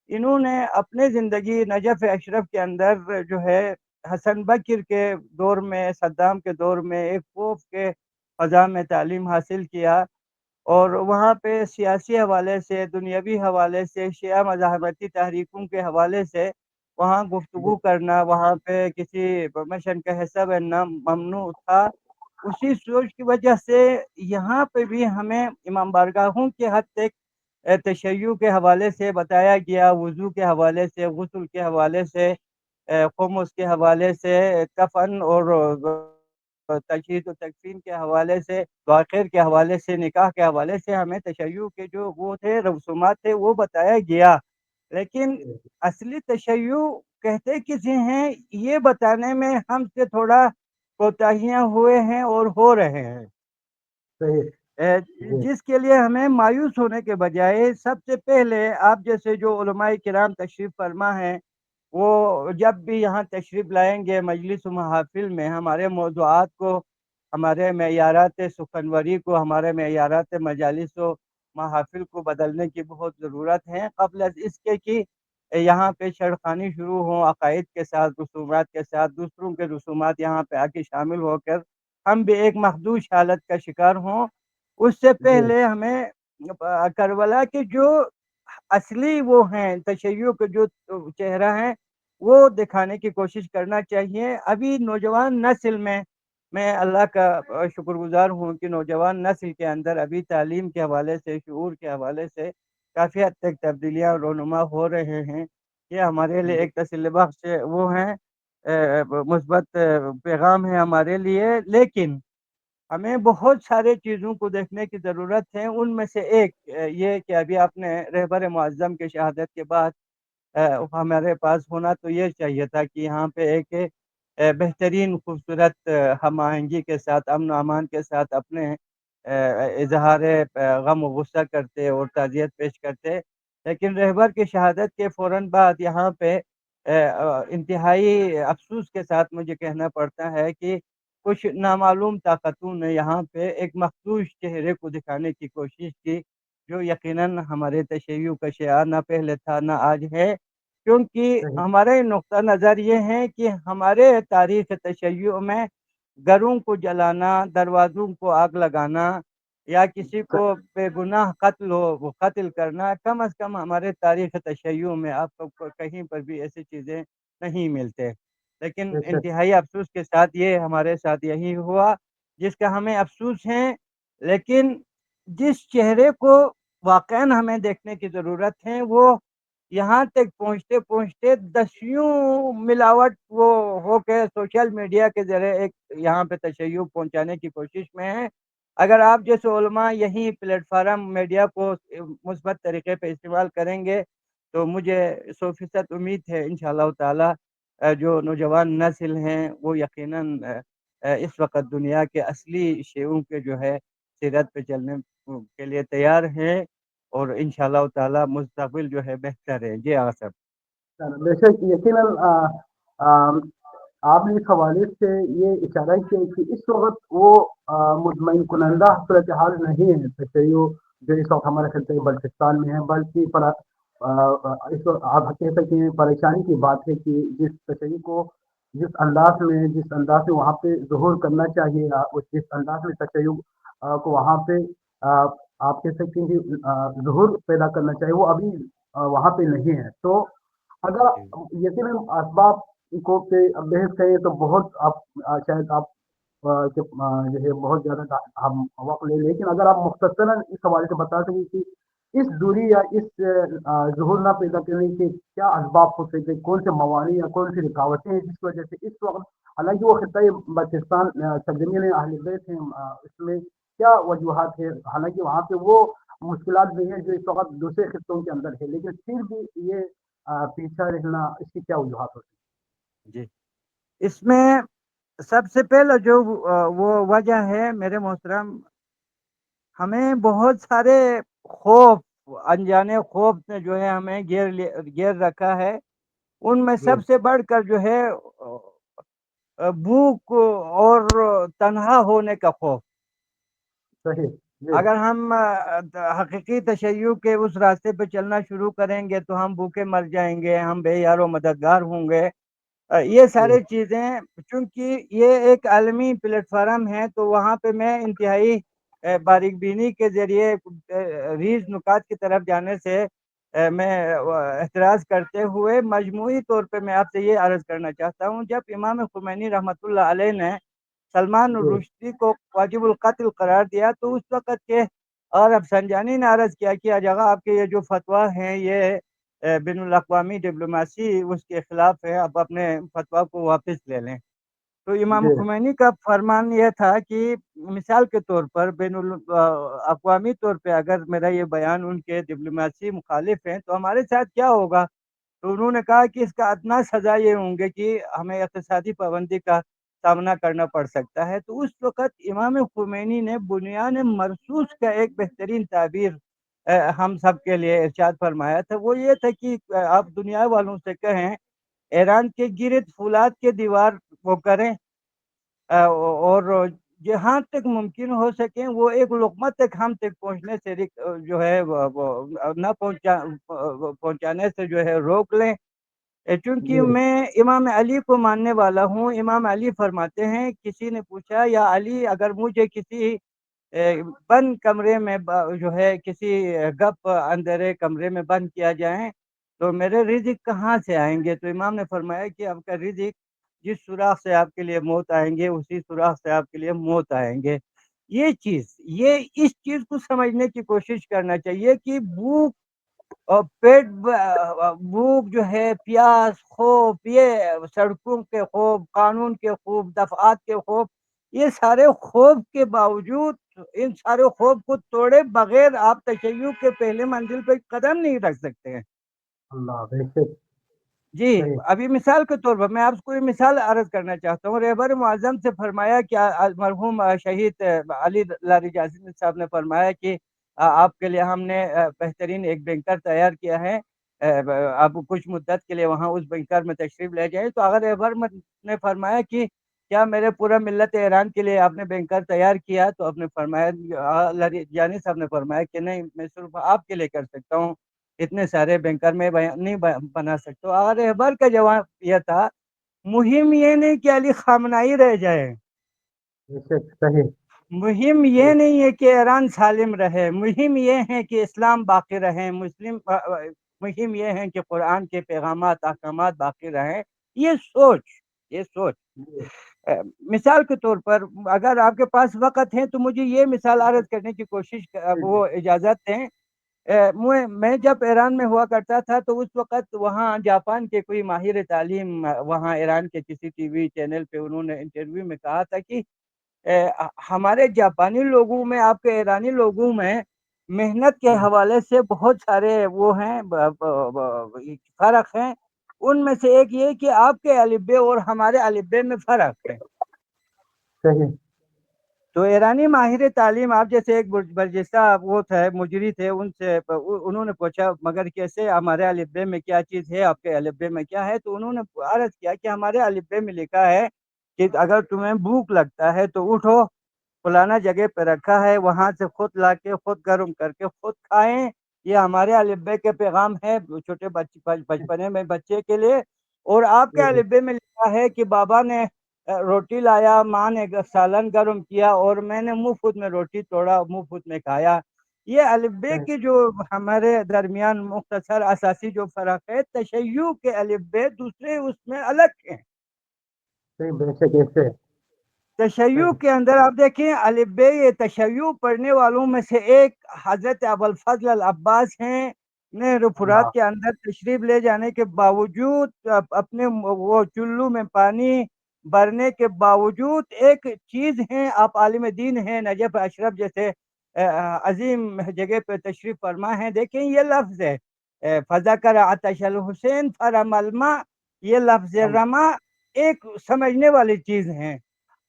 [SPEAKER 2] انہوں نے اپنے زندگی نجف اشرف کے اندر جو ہے حسن بکر کے دور میں، صدام کے دور میں ایک خوف کے فضا میں تعلیم حاصل کیا، اور وہاں پہ سیاسی حوالے سے، دنیاوی حوالے سے، شیعہ مذاہبتی تحریکوں کے حوالے سے وہاں
[SPEAKER 1] جی
[SPEAKER 2] گفتگو کرنا، وہاں پہ کسی پرمیشن کا حصہ بننا ممنوع تھا۔ اسی سوچ کی وجہ سے یہاں پہ بھی ہمیں امام بارگاہوں کے حد تک تشیع کے حوالے سے بتایا گیا، وضو کے حوالے سے، غسل کے حوالے سے، خمس کے حوالے سے، کفن اور تشہیر و تکفین کے حوالے سے، باخر کے حوالے سے، نکاح کے حوالے سے ہمیں تشیع کے جو وہ تھے، رسومات تھے، وہ بتایا گیا۔ لیکن اصلی تشیع کہتے کسی ہیں، یہ بتانے میں ہم سے تھوڑا کوتاہیاں ہوئے ہیں اور ہو رہے ہیں،
[SPEAKER 1] صحیح جی
[SPEAKER 2] جس کے لیے ہمیں مایوس ہونے کے بجائے سب سے پہلے آپ جیسے جو علماء کرام تشریف فرما ہیں، وہ جب بھی یہاں تشریف لائیں گے مجلس و محافل میں، ہمارے موضوعات کو، ہمارے معیارات سخنوری کو، ہمارے معیارات مجالس و محافل کو بدلنے کی بہت ضرورت ہے، قبل از اس کے کہ یہاں پہ چھڑخانی شروع ہوں عقائد کے ساتھ، رسومات کے ساتھ، دوسروں کے رسومات یہاں پہ آ کے شامل ہو کر ہم بھی ایک مخدوش حالت کا شکار ہوں۔ اس سے
[SPEAKER 1] جی
[SPEAKER 2] پہلے ہمیں کربلا کے جو اصلی وہ ہیں، تشیع کے جو چہرہ ہیں، وہ دکھانے کی کوشش کرنا چاہیے۔ ابھی نوجوان نسل میں اللہ کا شکر گزار ہوں کہ نوجوان نسل کے اندر ابھی تعلیم کے حوالے سے، شعور کے حوالے سے کافی حد تک تبدیلیاں رونما ہو رہے ہیں، یہ ہمارے لیے
[SPEAKER 1] جی
[SPEAKER 2] ایک تسلی بخش وہ ہیں، مثبت پیغام ہے ہمارے لیے، لیکن ہمیں بہت سارے چیزوں کو دیکھنے کی ضرورت ہے۔ ان میں سے ایک یہ کہ ابھی آپ نے رہبر معظم کی شہادت کے بعد ہمارے پاس ہونا تو یہ چاہیے تھا کہ یہاں پہ ایک بہترین خوبصورت ہم آہنگی کے ساتھ، امن و امان کے ساتھ اپنے اظہار غم و غصہ کرتے اور تعزیت پیش کرتے، لیکن رہبر کی شہادت کے فوراً بعد یہاں پہ انتہائی افسوس کے ساتھ مجھے کہنا پڑتا ہے کہ کچھ نامعلوم طاقتوں نے یہاں پہ ایک مخدوش چہرے کو دکھانے کی کوشش کی، جو یقیناً ہمارے تشیع کا شعار نہ پہلے تھا نہ آج ہے، کیونکہ
[SPEAKER 1] صحیح
[SPEAKER 2] ہمارے نقطہ نظر یہ ہے کہ ہمارے تاریخ تشیع میں گھروں کو جلانا، دروازوں کو آگ لگانا یا کسی کو بے گناہ قتل ہو وہ قتل کرنا، کم از کم ہمارے تاریخ تشیع میں آپ کو کہیں پر بھی ایسی چیزیں نہیں ملتے۔ لیکن
[SPEAKER 1] بے شک
[SPEAKER 2] انتہائی افسوس کے ساتھ یہ ہمارے ساتھ یہی ہوا، جس کا ہمیں افسوس ہے، لیکن جس چہرے کو واقعاً ہمیں دیکھنے کی ضرورت ہے وہ یہاں تک پہنچتے پہنچتے دسیوں ملاوٹ وہ ہو کے سوشل میڈیا کے ذریعے ایک یہاں پہ تشیع پہنچانے کی کوشش میں ہے۔ اگر آپ جیسے علماء یہی پلیٹ فارم میڈیا کو مثبت طریقے پہ استعمال کریں گے تو مجھے 100% امید ہے انشاءاللہ تعالی جو نوجوان نسل ہیں وہ یقیناً اس وقت دنیا کے اصلی شیعوں کے جو ہے سیرت پہ چلنے کے لیے تیار ہیں، اور انشاءاللہ تعالی مستقبل جو ہے بہتر ہے۔ جی آصف۔
[SPEAKER 1] بے شک یقیناً آپ نے اس حوالے سے یہ اشارہ کیا کہ اس وقت وہ مطمئن کنندہ صورتحال نہیں ہے تشیع جو اس وقت ہمارے خطے بلوچستان میں ہے، بلکہ اس وقت آپ کہہ سکتے ہیں پریشانی کی بات ہے کہ جس تشیع کو جس انداز میں وہاں پہ ظہور کرنا چاہیے، جس انداز میں تشیع کو وہاں پہ آپ کہہ سکتے ہیں کہ ظہور پیدا کرنا چاہیے، وہ ابھی وہاں پہ نہیں ہے۔ تو اگر یقیناً اسباب کو پہ بحث کریں تو بہت آپ شاید آپ جو ہے بہت زیادہ ہم وقت لیں، لیکن اگر آپ مختصراً اس حوالے سے بتا سکیں کہ اس دوری یا اس ظہور نہ پیدا کرنے کے کیا اسباب ہو سکتے، کون سے موانع یا کون سی رکاوٹیں ہیں جس وجہ سے اس وقت، حالانکہ وہ خطۂ بلوچستان سرزمین اہل بیت ہیں، اس میں کیا وجوہات ہے، حالانکہ وہاں پہ وہ مشکلات بھی ہیں جو اس وقت دوسرے خطوں کے اندر ہے، لیکن پھر بھی یہ پیچھا رہنا اس کی کیا وجوہات ہوتی
[SPEAKER 2] جی، اس میں سب سے پہلے جو وہ وجہ ہے میرے محترم، ہمیں بہت سارے خوف، انجانے خوف نے جو ہے ہمیں گھیر رکھا ہے۔ ان میں
[SPEAKER 1] ہے؟ جی
[SPEAKER 2] سب سے بڑھ کر جو ہے بھوک اور تنہا ہونے کا خوف۔
[SPEAKER 1] صحیح جی
[SPEAKER 2] اگر ہم حقیقی تشیع کے اس راستے پہ چلنا شروع کریں گے تو ہم بھوکے مر جائیں گے، ہم بے یار و مددگار ہوں گے۔ یہ
[SPEAKER 1] جی
[SPEAKER 2] سارے چیزیں چونکہ یہ ایک عالمی پلیٹ فارم ہے تو وہاں پہ میں انتہائی باریک بینی کے ذریعے ریز نکات کی طرف جانے سے میں اعتراض کرتے ہوئے مجموعی طور پہ میں آپ سے یہ عرض کرنا چاہتا ہوں، جب امام خمینی رحمۃ اللہ علیہ نے سلمان
[SPEAKER 1] جی
[SPEAKER 2] رشدی کو واجب القتل قرار دیا تو اس وقت کے، اور اب سنجانی نے عرض کیا کہ جگہ آپ کے یہ جو فتویٰ ہیں یہ بین الاقوامی ڈپلومیسی اس کے خلاف ہے، آپ اپنے فتویٰ کو واپس لے لیں۔ تو امام
[SPEAKER 1] جی
[SPEAKER 2] خمینی کا فرمان یہ تھا کہ مثال کے طور پر بین الاقوامی طور پہ اگر میرا یہ بیان ان کے ڈپلومیسی مخالف ہیں تو ہمارے ساتھ کیا ہوگا؟ تو انہوں نے کہا کہ اس کا ادنیٰ سزا یہ ہوں گے کہ ہمیں اقتصادی پابندی کا سامنا کرنا پڑ سکتا ہے۔ تو اس وقت امام خمینی نے بنیان مرصوص کا ایک بہترین تعبیر ہم سب کے لیے ارشاد فرمایا تھا، وہ یہ تھا کہ آپ دنیا والوں سے کہیں ایران کے گرد فولاد کے دیوار وہ کریں، اور جہاں تک ممکن ہو سکے وہ ایک لقمہ تک ہم تک پہنچنے سے جو ہے نہ پہنچانے سے جو ہے روک لیں۔ چونکہ
[SPEAKER 1] جی
[SPEAKER 2] میں امام علی کو ماننے والا ہوں، امام علی فرماتے ہیں کسی نے پوچھا یا علی اگر مجھے کسی بند کمرے میں جو ہے کسی گپ اندھیرے کمرے میں بند کیا جائیں تو میرے رزق کہاں سے آئیں گے؟ تو امام نے فرمایا کہ آپ کا رزق جس سوراخ سے آپ کے لیے موت آئیں گے اسی سوراخ سے آپ کے لیے موت آئیں گے۔ یہ اس چیز کو سمجھنے کی کوشش کرنا چاہیے کہ بھوک اور پیٹ بھوک جو ہے، پیاس، خوف، یہ سڑکوں کے خوف، قانون کے خوف، دفعات کے خوف، یہ سارے خوف کے باوجود ان سارے خوف کو توڑے بغیر آپ تشیع کے پہلے منزل پہ قدم نہیں رکھ سکتے ہیں۔
[SPEAKER 1] اللہ بے شک
[SPEAKER 2] جی،
[SPEAKER 1] صحیح
[SPEAKER 2] ابھی مثال کے طور پر میں آپ کو یہ مثال عرض کرنا چاہتا ہوں۔ رہبر معظم سے فرمایا کہ مرحوم شہید علی لاری جاسم صاحب نے فرمایا کہ آپ کے لیے ہم نے بہترین ایک بنکر تیار کیا ہے، آپ کچھ مدت کے لیے وہاں اس بنکر میں تشریف لے جائیں۔ تو اگر رہبر نے فرمایا کہ کیا میرے پورا ملت ایران کے لیے آپ نے بنکر تیار کیا، تو آپ نے فرمایا، لاری جانی صاحب نے فرمایا کہ نہیں، میں صرف آپ کے لیے کر سکتا ہوں، اتنے سارے بنکر میں نہیں بنا سکتا۔ اور رہبر کا جواب یہ تھا، مہم یہ نہیں کہ علی خامنائی رہ جائے،
[SPEAKER 1] بے شک صحیح
[SPEAKER 2] مہم یہ نہیں ہے کہ ایران سالم رہے، مہم یہ ہے کہ اسلام باقی رہے، مہم یہ ہے کہ قرآن کے پیغامات احکامات باقی رہیں۔ یہ سوچ مثال کے طور پر اگر آپ کے پاس وقت ہے تو مجھے یہ مثال عرض کرنے کی کوشش وہ اجازت دیں۔ میں جب ایران میں ہوا کرتا تھا تو اس وقت وہاں جاپان کے کوئی ماہر تعلیم وہاں ایران کے کسی ٹی وی چینل پہ انہوں نے انٹرویو میں کہا تھا کہ ہمارے جاپانی لوگوں میں آپ کے ایرانی لوگوں میں محنت کے حوالے سے بہت سارے وہ ہیں، فرق ہیں۔ ان میں سے ایک یہ کہ آپ کے الفبے اور ہمارے الفبے میں فرق ہے۔
[SPEAKER 1] صحیح
[SPEAKER 2] تو ایرانی ماہر تعلیم آپ جیسے ایک برجستہ وہ تھے، مجری تھے، ان سے انہوں نے پوچھا مگر کیسے، ہمارے الفبے میں کیا چیز ہے، آپ کے الفبے میں کیا ہے؟ تو انہوں نے عرض کیا کہ ہمارے الفبے میں لکھا ہے کہ اگر تمہیں بھوک لگتا ہے تو اٹھو، فلانا جگہ پہ رکھا ہے، وہاں سے خود لا کے خود گرم کر کے خود کھائیں۔ یہ ہمارے الفبے کے پیغام ہے چھوٹے بچپنے میں بچے کے لیے۔ اور آپ کے الفبے میں لکھا ہے کہ بابا نے روٹی لایا، ماں نے سالن گرم کیا اور میں نے مفت میں روٹی توڑا، مفت میں کھایا۔ یہ الفبے کی جو ہمارے درمیان مختصر اساسی جو فرق ہے، تشیع کے الفبے دوسرے اس میں الگ ہیں۔
[SPEAKER 1] صحیح بے شک ایسے
[SPEAKER 2] تشیع کے اندر آپ دیکھیں الفبے، یہ تشیع پڑھنے والوں میں سے ایک حضرت ابوالفضل العباس ہیں۔ نہر فرات
[SPEAKER 1] اللہ
[SPEAKER 2] کے اندر تشریف لے جانے کے باوجود اپنے وہ چلو میں پانی بھرنے کے باوجود ایک چیز ہے، آپ عالم دین ہیں، نجف اشرف جیسے عظیم جگہ پہ تشریف فرما ہے۔ دیکھیں یہ لفظ ہے، فذکر عطش الحسین فرم الماء، یہ لفظ رما ایک سمجھنے والی چیز ہے۔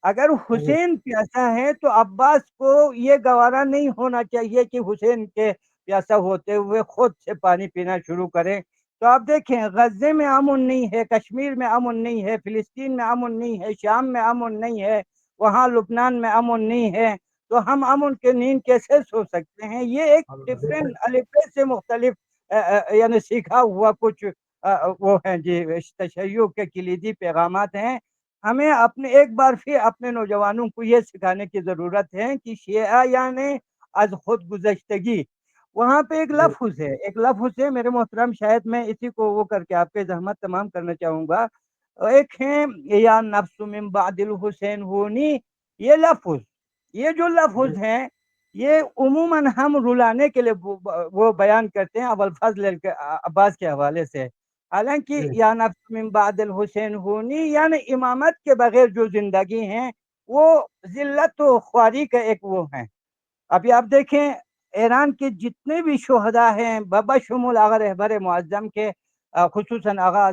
[SPEAKER 2] اگر
[SPEAKER 1] صحیح
[SPEAKER 2] حسین پیاسا ہے تو عباس کو یہ گوارا نہیں ہونا چاہیے کہ حسین کے پیاسا ہوتے ہوئے خود سے پانی پینا شروع کریں۔ تو آپ دیکھیں غزے میں امن نہیں ہے، کشمیر میں امن نہیں ہے، فلسطین میں امن نہیں ہے، شام میں امن نہیں ہے، وہاں لبنان میں امن نہیں ہے، تو ہم امن کے نیند کیسے سو سکتے ہیں؟ یہ ایک ڈفرینٹ الفبے سے مختلف یعنی سیکھا ہوا کچھ وہ ہیں جی، تشیع کے کلیدی پیغامات ہیں۔ ہمیں اپنے ایک بار پھر اپنے نوجوانوں کو یہ سکھانے کی ضرورت ہے کہ شیعہ یعنی از خود گزشتگی، وہاں پہ ایک لفظ ہے میرے محترم، شاید میں اسی کو وہ کر کے آپ کے زحمت تمام کرنا چاہوں گا۔ ایک ہے یا نفس من بعد الحسین ہونی، یہ لفظ، یہ جو لفظ ہیں یہ عموماً ہم رلانے کے لیے وہ بیان کرتے ہیں ابوالفضل عباس کے حوالے سے۔ حالانکہ یا نفس من بعد الحسین ہونی یعنی امامت کے بغیر جو زندگی ہیں وہ ذلت و خواری کا ایک وہ ہیں۔ ابھی آپ دیکھیں ایران کے جتنے بھی شہداء ہیں بشمول آغا رہبر معظم کے، خصوصاً آغا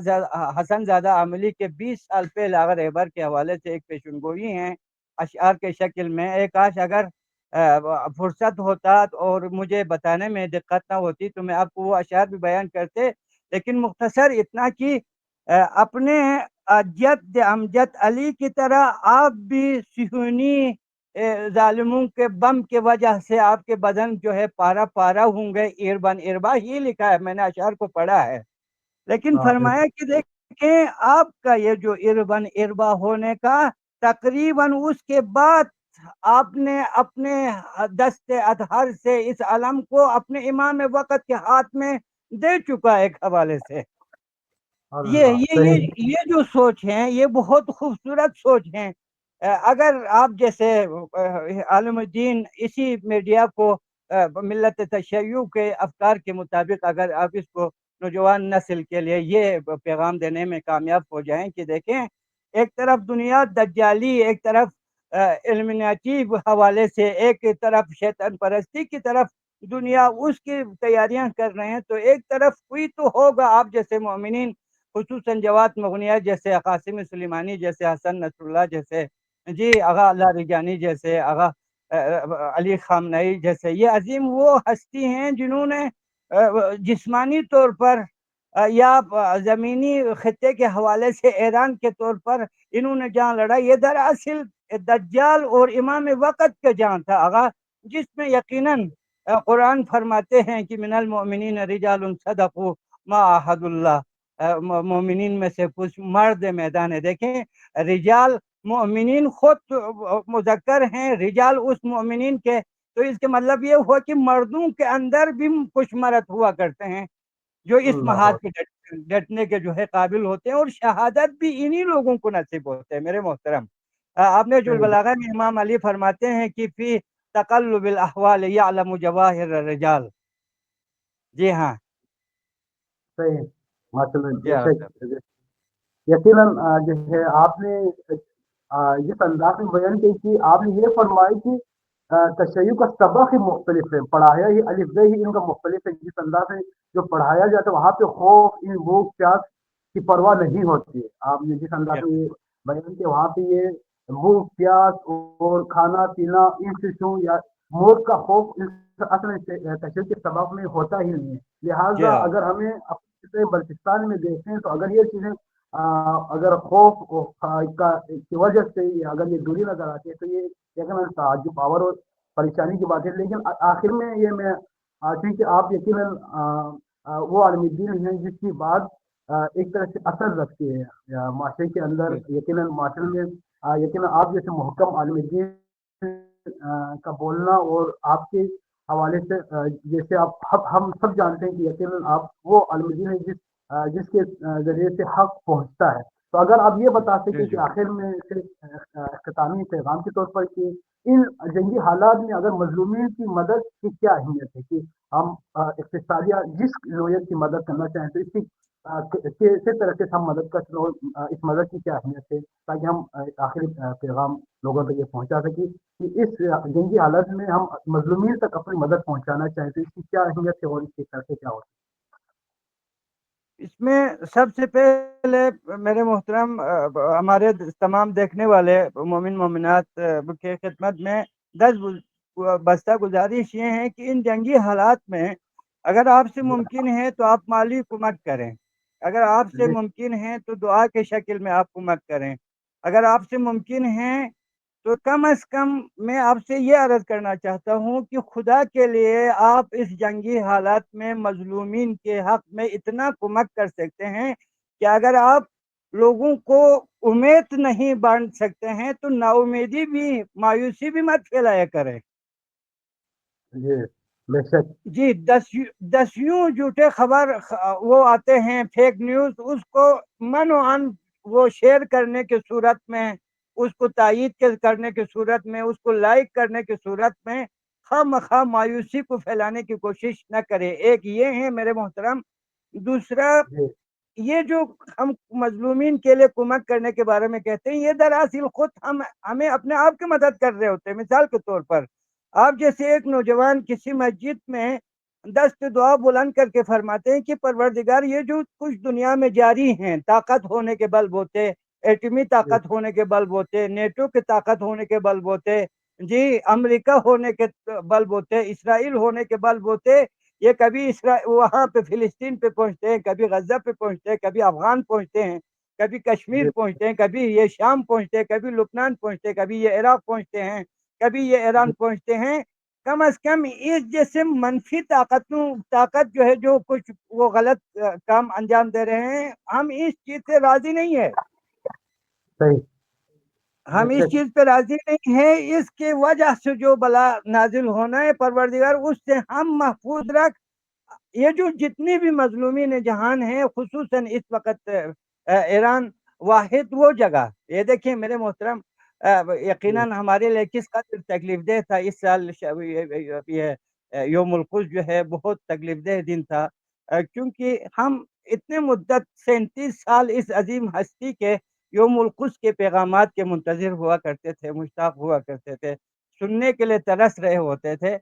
[SPEAKER 2] حسن زادہ عاملی کے 20 سال پہلے آغا رہبر کے حوالے سے ایک پیشن گوئی ہیں اشعار کے شکل میں۔ ایک کاش اگر فرصت ہوتا اور مجھے بتانے میں دقت نہ ہوتی تو میں آپ کو وہ اشعار بھی بیان کرتے، لیکن مختصر اتنا کہ اپنے جد امجد علی کی طرح آپ بھی صہیونی ظالموں کے بم کے وجہ سے آپ کے بدن جو ہے پارا پارا ہوں گے، ایربن اربا ہی لکھا ہے، میں نے اشعار کو پڑھا ہے۔ لیکن فرمایا کہ دیکھیں آپ کا یہ جو اربن اربا ہونے کا تقریباً اس کے بعد آپ نے اپنے دست اطہر سے اس علم کو اپنے امام وقت کے ہاتھ میں دے چکا ایک حوالے سے۔ یہ جو سوچ ہیں یہ بہت خوبصورت سوچ ہیں۔ اگر آپ جیسے عالم الدین اسی میڈیا کو ملت تشیع کے افکار کے مطابق اگر آپ اس کو نوجوان نسل کے لیے یہ پیغام دینے میں کامیاب ہو جائیں کہ دیکھیں ایک طرف دنیا دجالی، ایک طرف علمناتی حوالے سے، ایک طرف شیطان پرستی کی طرف دنیا اس کی تیاریاں کر رہے ہیں، تو ایک طرف کوئی تو ہوگا آپ جیسے مومنین، خصوصاً جواد مغنیہ جیسے، قاسم سلیمانی جیسے، حسن نصر اللہ جیسے، جی آغا اللہ رجانی جیسے، آغا علی خامنئی جیسے، یہ عظیم وہ ہستی ہیں جنہوں نے جسمانی طور پر یا زمینی خطے کے حوالے سے ایران کے طور پر انہوں نے جہاں لڑا، یہ دراصل دجال اور امام وقت کا جہاں تھا آغا، جس میں یقیناً قرآن فرماتے ہیں کہ من المؤمنین رجال صدقوا ما عاہد اللہ، مومنین میں سے کچھ مرد میدان ہے۔ دیکھیں رجال مومنین خود مذکر ہیں، رجال اس مومنین کے، تو اس کے مطلب یہ ہوا کہ مردوں کے اندر بھی کچھ مرد ہوا کرتے ہیں جو اس
[SPEAKER 1] اللہ
[SPEAKER 2] محاذ پہ ڈٹنے کے جو ہے قابل ہوتے ہیں، اور شہادت بھی انہی لوگوں کو نصیب ہوتے ہیں میرے محترم۔ آپ نے جو
[SPEAKER 1] صحیح
[SPEAKER 2] البلاغہ میں امام علی فرماتے ہیں کہ فی تقلب الاحوال یعلم جواہر الرجال، جی ہاں
[SPEAKER 1] صحیح، ماشاء اللہ،
[SPEAKER 2] جی
[SPEAKER 1] بے
[SPEAKER 2] ہاں
[SPEAKER 1] شک یقیناً جو ہے آپ نے جس انداز میں بیان کی کہ آپ نے یہ فرمایا کہ تشیع کا سبق ہی مختلف ہے، پڑھایا ہی الف بے ہی ان کا مختلف ہے، جس انداز سے جو پڑھایا جاتا ہے وہاں پہ خوف ان بھوک پیاس کی پرواہ نہیں ہوتی ہے۔ آپ نے جس انداز میں یہ بیان کیا وہاں پہ یہ بھوک پیاس اور کھانا پینا ان چیزوں یا موت کا خوف اصل میں تشیع کے سبق میں ہوتا ہی نہیں ہے۔
[SPEAKER 2] جی
[SPEAKER 1] لہٰذا
[SPEAKER 2] ہاں
[SPEAKER 1] اگر ہمیں اپنے بلتستان میں دیکھیں تو اگر یہ چیزیں اگر خوف کی وجہ سے اگر یہ دوری نظر آتی ہے تو یہ یقیناً تعجب آور اور پریشانی کی بات ہے، لیکن آخر میں یہ میں چونکہ آپ یقیناً وہ عالم دین ہیں جس کی بات ایک طرح سے اثر رکھتی ہے معاشرے کے اندر، یقیناً معاشرے میں یقیناً آپ جیسے محکم عالم دین کا بولنا اور آپ کے حوالے سے جیسے آپ ہم سب جانتے ہیں کہ یقیناً آپ وہ عالم دین ہیں جس کے ذریعے سے حق پہنچتا ہے۔ تو اگر آپ یہ بتا
[SPEAKER 2] جی
[SPEAKER 1] سکیں کہ
[SPEAKER 2] جی
[SPEAKER 1] آخر میں صرف اختتامی پیغام کے طور پر کہ ان جنگی حالات میں اگر مظلومین کی مدد کی کیا اہمیت ہے کہ ہم اقتصادیہ جس نوعیت کی مدد کرنا چاہیں تو اس کی کس طرح سے ہم مدد کر اس مدد کی کیا اہمیت ہے تاکہ ہم آخری پیغام لوگوں تک یہ پہنچا سکیں کہ اس جنگی حالت میں ہم مظلومین تک اپنی مدد پہنچانا چاہیں تو اس کی کیا اہمیت ہے اور اس کے خرچے کیا ہوتے
[SPEAKER 2] اس میں سب سے پہلے میرے محترم ہمارے تمام دیکھنے والے مومن مومنات کی خدمت میں 10 بستہ گزارش یہ ہے کہ ان جنگی حالات میں اگر آپ سے ممکن ہے تو آپ مالی حکومت کریں، اگر آپ سے
[SPEAKER 1] ہیں؟
[SPEAKER 2] ممکن ہے تو دعا کے شکل میں آپ حکومت کریں، اگر آپ سے ممکن ہے تو کم از کم میں آپ سے یہ عرض کرنا چاہتا ہوں کہ خدا کے لیے آپ اس جنگی حالات میں مظلومین کے حق میں اتنا کمک کر سکتے ہیں کہ اگر آپ لوگوں کو امید نہیں بانٹ سکتے ہیں تو نا امیدی بھی، مایوسی بھی مت پھیلایا کریں۔
[SPEAKER 1] جی بے شک
[SPEAKER 2] جی دسیوں جھوٹے خبر وہ آتے ہیں فیک نیوز، اس کو منوعن وہ شیئر کرنے کی صورت میں، اس کو تائید کرنے کی صورت میں، اس کو لائک کرنے کی صورت میں خواہ مخواہ مایوسی کو پھیلانے کی کوشش نہ کرے۔ ایک یہ ہے میرے محترم۔ دوسرا،
[SPEAKER 1] جی
[SPEAKER 2] یہ جو ہم مظلومین کے لیے کمک کرنے کے بارے میں کہتے ہیں، یہ دراصل خود ہمیں اپنے آپ کی مدد کر رہے ہوتے ہیں۔ مثال کے طور پر آپ جیسے ایک نوجوان کسی مسجد میں دست دعا بلند کر کے فرماتے ہیں کہ پروردگار یہ جو کچھ دنیا میں جاری ہیں، طاقت ہونے کے بل بوتے، ایٹمی
[SPEAKER 1] جی
[SPEAKER 2] طاقت ہونے کے بل بوتے، نیٹو کی طاقت ہونے کے بل بوتے، جی امریکہ ہونے کے بل بوتے، اسرائیل ہونے کے بل بوتے، یہ کبھی وہاں پہ فلسطین پہ پہنچتے ہیں، کبھی غزہ پہ پہنچتے ہیں، کبھی افغان پہنچتے ہیں، کبھی کشمیر
[SPEAKER 1] جی
[SPEAKER 2] پہنچتے ہیں، کبھی یہ شام پہنچتے ہیں، کبھی لبنان پہنچتے ہیں، کبھی یہ عراق پہنچتے ہیں، کبھی یہ ایران پہنچتے ہیں۔ کم از کم اس جیسے منفی طاقت جو ہے جو کچھ وہ غلط کام انجام دے رہے ہیں، ہم اس چیز سے راضی نہیں ہے،
[SPEAKER 1] صحیح بے
[SPEAKER 2] ہم اس
[SPEAKER 1] شک
[SPEAKER 2] چیز پہ راضی نہیں ہے۔ اس کی وجہ سے جو بلا نازل ہونا ہے پروردگار اس سے ہم محفوظ رکھ۔ یہ جو جتنی بھی مظلومین جہان ہیں، خصوصاً اس وقت ایران واحد وہ جگہ، یہ دیکھیں میرے
[SPEAKER 1] جی
[SPEAKER 2] یقیناً ہمارے لیے کس قدر تکلیف دہ تھا اس سال یہ یوم القدس جو ہے بہت تکلیف دہ دن تھا، کیونکہ ہم اتنے مدت 37 سال اس عظیم ہستی کے یوم القدس کے پیغامات کے منتظر ہوا کرتے تھے، مشتاق ہوا کرتے تھے، سننے کے لیے ترس رہے ہوتے تھے۔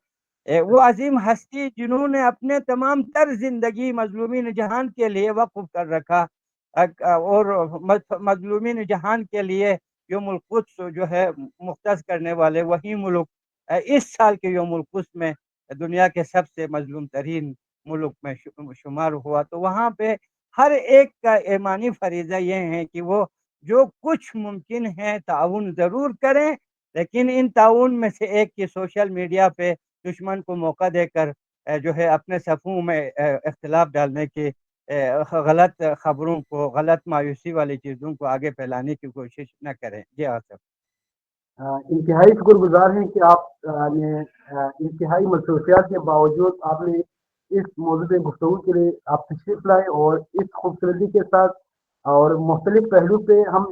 [SPEAKER 2] وہ عظیم ہستی جنہوں نے اپنے تمام تر زندگی مظلومین جہان کے لیے وقف کر رکھا، اور مظلومین جہان کے لیے یوم القدس جو ہے مختص کرنے والے وہی ملک اس سال کے یوم القدس میں دنیا کے سب سے مظلوم ترین ملک میں شمار ہوا۔ تو وہاں پہ ہر ایک کا ایمانی فریضہ یہ ہے کہ وہ جو کچھ ممکن ہے تعاون ضرور کریں، لیکن ان تعاون میں سے ایک کی سوشل میڈیا پہ دشمن کو موقع دے کر جو ہے اپنے صفوں میں اختلاف ڈالنے کی، غلط خبروں کو، غلط مایوسی والی چیزوں کو آگے پھیلانے کی کوشش نہ کریں۔ جی آصف۔
[SPEAKER 1] انتہائی شکر گزار ہیں کہ آپ نے انتہائی مصروفیات کے باوجود آپ نے اس موضوع پہ گفتگو کے لیے آپ تشریف لائے، اور اس خوبصورتی کے ساتھ اور مختلف پہلو پہ ہم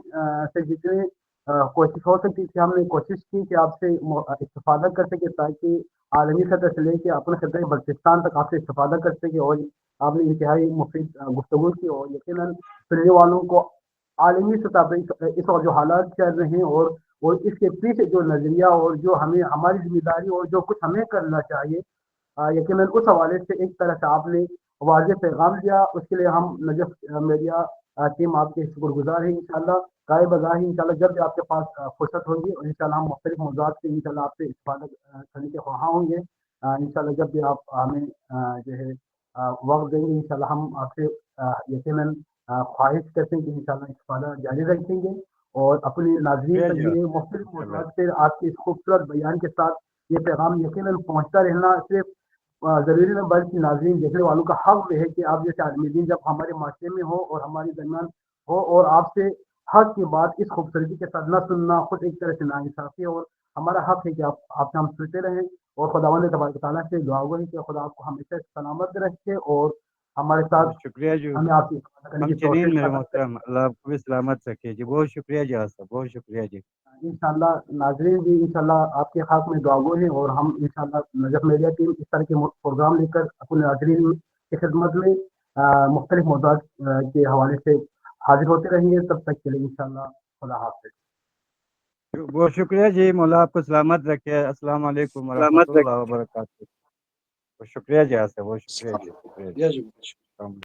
[SPEAKER 1] سے جتنے کوشش ہو سکتی تھی ہم نے کوشش کی کہ آپ سے استفادہ کر سکے، تاکہ عالمی سطح سے لے کے اپنے خطۂ بلتستان تک آپ سے استفادہ کر سکے، اور آپ نے انتہائی مفید گفتگو کی، اور یقیناً سننے والوں کو عالمی سطح پہ اس اور جو حالات چل رہے ہیں اور اس کے پیچھے جو نظریہ اور جو ہمیں ہماری ذمہ داری اور جو کچھ ہمیں کرنا چاہیے، یقیناً اس حوالے سے ایک طرح سے آپ نے واضح پیغام دیا۔ اس کے لیے ہم نجف میڈیا ٹیم آپ کے شکر گزار ہیں۔ انشاءاللہ گائے بگاہی انشاءاللہ جب بھی آپ کے پاس فرصت ہوگی، اور انشاءاللہ ہم مختلف موضوعات سے انشاءاللہ آپ سے استفادہ کرنے کے خواہاں ہوں گے۔ انشاءاللہ جب بھی آپ ہمیں جو ہے وقت دیں گے، انشاءاللہ ہم آپ سے یقیناً خواہش کرتے ہیں کہ انشاءاللہ استفادہ جاری رکھیں گے، اور اپنے ناظرین تک بھی مختلف موضوعات سے آپ کے اس خوبصورت بیان کے ساتھ یہ پیغام یقیناً پہنچتا رہنا صرف ضروری نہ، بلکہ ناظرین دیکھنے والوں کا حق بھی ہے کہ آپ جیسے عالمی دین جب ہمارے معاشرے میں ہو اور ہمارے درمیان ہو، اور آپ سے حق کی بات اس خوبصورتی کے ساتھ نہ سننا خود ایک طرح سے ناانصافی ہے، اور ہمارا حق ہے کہ آپ سے ہم سنتے رہیں، اور خداوند تبارک تعالیٰ سے دعا گو ہے کہ خدا آپ کو ہمیشہ سلامت رکھے، اور ہمارے ساتھ
[SPEAKER 2] شکریہ جی،
[SPEAKER 1] ہمیں آپ کی استفادہ کرنے
[SPEAKER 2] ہم
[SPEAKER 1] کی
[SPEAKER 2] چنین
[SPEAKER 1] توفیق
[SPEAKER 2] میرے
[SPEAKER 1] عطا کرے۔
[SPEAKER 2] محترم، اللہ آپ کو بھی سلامت رکھے جی، بہت شکریہ جی آصف، بہت شکریہ جی۔
[SPEAKER 1] انشاءاللہ ناظرین بھی انشاءاللہ آپ کے خاک میں دعا گو ہیں، اور ہم انشاءاللہ نجف میڈیا ٹیم اس طرح کے پروگرام لے کر اپنے ناظرین کی خدمت میں مختلف موضوعات کے حوالے سے حاضر ہوتے رہیں گے۔ تب تک کے لیے انشاءاللہ خدا حافظ۔
[SPEAKER 2] بہت شکریہ جی، مولا آپ کو سلامت رکھے۔ السلام علیکم ورحمۃ اللہ وبرکاتہ۔ بہت شکریہ جی آصف، بہت شکریہ جی، شکریہ جی۔